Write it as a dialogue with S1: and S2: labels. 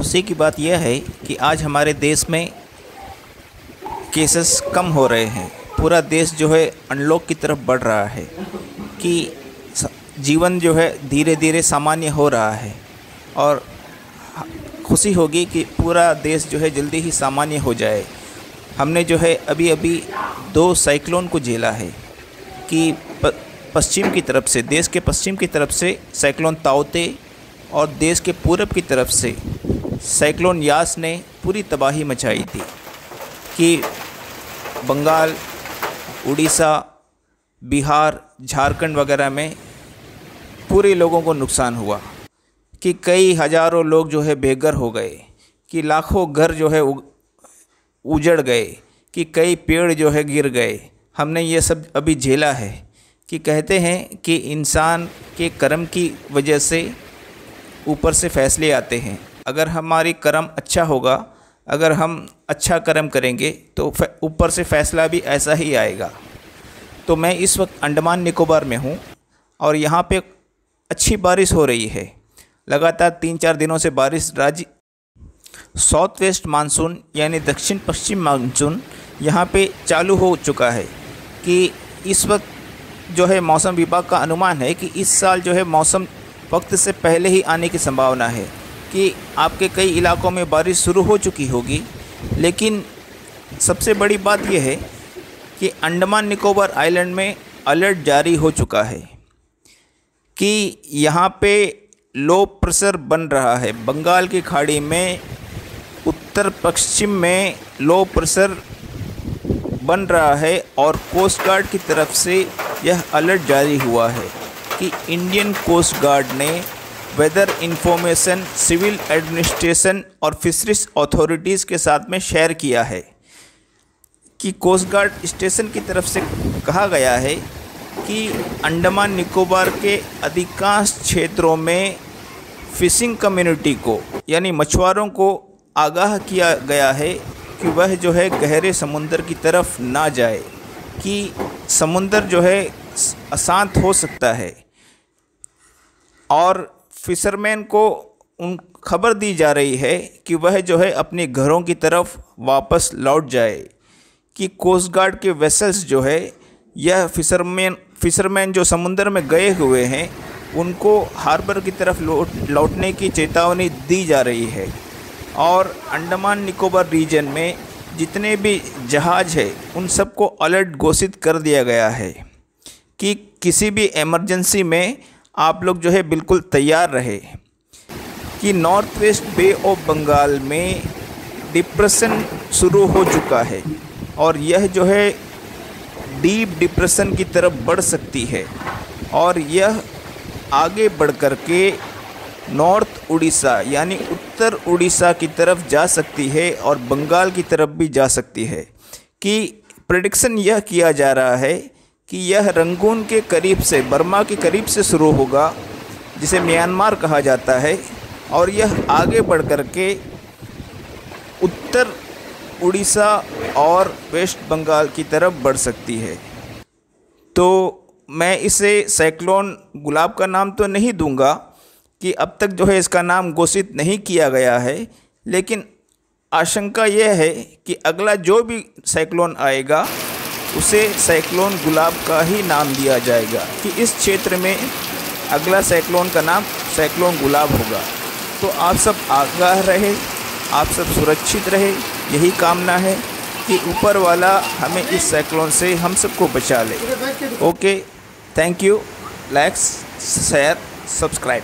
S1: खुशी की बात यह है कि आज हमारे देश में केसेस कम हो रहे हैं। पूरा देश जो है अनलॉक की तरफ बढ़ रहा है कि जीवन जो है धीरे धीरे सामान्य हो रहा है और खुशी होगी कि पूरा देश जो है जल्दी ही सामान्य हो जाए। हमने जो है अभी अभी 2 साइक्लोन को झेला है कि पश्चिम की तरफ से, देश के पश्चिम की तरफ से साइक्लोन ताउते और देश के पूरब की तरफ से साइक्लोन यास ने पूरी तबाही मचाई थी कि बंगाल, उड़ीसा, बिहार, झारखंड वगैरह में पूरे लोगों को नुकसान हुआ कि कई हज़ारों लोग जो है बेघर हो गए, कि लाखों घर जो है उजड़ गए, कि कई पेड़ जो है गिर गए। हमने ये सब अभी झेला है कि कहते हैं कि इंसान के कर्म की वजह से ऊपर से फैसले आते हैं। अगर हमारी कर्म अच्छा होगा, अगर हम अच्छा कर्म करेंगे तो ऊपर से फैसला भी ऐसा ही आएगा। तो मैं इस वक्त अंडमान निकोबार में हूँ और यहाँ पे अच्छी बारिश हो रही है। लगातार 3-4 दिनों से बारिश राज्य साउथ वेस्ट मानसून यानी दक्षिण पश्चिम मानसून यहाँ पे चालू हो चुका है कि इस वक्त जो है मौसम विभाग का अनुमान है कि इस साल जो है मौसम वक्त से पहले ही आने की संभावना है कि आपके कई इलाकों में बारिश शुरू हो चुकी होगी। लेकिन सबसे बड़ी बात यह है कि अंडमान निकोबार आइलैंड में अलर्ट जारी हो चुका है कि यहाँ पे लो प्रेशर बन रहा है। बंगाल की खाड़ी में उत्तर पश्चिम में लो प्रेशर बन रहा है और कोस्ट गार्ड की तरफ से यह अलर्ट जारी हुआ है कि इंडियन कोस्ट गार्ड ने वेदर इंफॉर्मेशन सिविल एडमिनिस्ट्रेशन और फिशरीज अथॉरिटीज़ के साथ में शेयर किया है कि कोस्ट गार्ड स्टेशन की तरफ से कहा गया है कि अंडमान निकोबार के अधिकांश क्षेत्रों में फिशिंग कम्युनिटी को यानी मछुआरों को आगाह किया गया है कि वह जो है गहरे समुंदर की तरफ ना जाए, कि समुंदर जो है अशांत हो सकता है। और फिशरमैन को उन खबर दी जा रही है कि वह जो है अपने घरों की तरफ वापस लौट जाए, कि कोस्ट गार्ड के वेसल्स जो है यह फिशरमैन जो समुंदर में गए हुए हैं उनको हार्बर की तरफ लौटने की चेतावनी दी जा रही है। और अंडमान निकोबार रीजन में जितने भी जहाज़ है उन सबको अलर्ट घोषित कर दिया गया है कि किसी भी इमरजेंसी में आप लोग जो है बिल्कुल तैयार रहे। कि north west bay of Bengal में डिप्रेशन शुरू हो चुका है और यह जो है डीप डिप्रेशन की तरफ बढ़ सकती है और यह आगे बढ़ कर के नॉर्थ उड़ीसा यानी उत्तर उड़ीसा की तरफ जा सकती है और बंगाल की तरफ भी जा सकती है। कि प्रेडिक्शन यह किया जा रहा है कि यह रंगून के करीब से, बर्मा के करीब से शुरू होगा जिसे म्यांमार कहा जाता है और यह आगे बढ़ कर के उत्तर उड़ीसा और वेस्ट बंगाल की तरफ बढ़ सकती है। तो मैं इसे साइक्लोन गुलाब का नाम तो नहीं दूंगा कि अब तक जो है इसका नाम घोषित नहीं किया गया है, लेकिन आशंका यह है कि अगला जो भी साइक्लोन आएगा उसे साइक्लोन गुलाब का ही नाम दिया जाएगा कि इस क्षेत्र में अगला साइक्लोन का नाम साइक्लोन गुलाब होगा। तो आप सब आगाह रहे, आप सब सुरक्षित रहे, यही कामना है कि ऊपर वाला हमें इस साइक्लोन से हम सबको बचा ले। Okay, thank you. Like, share, subscribe.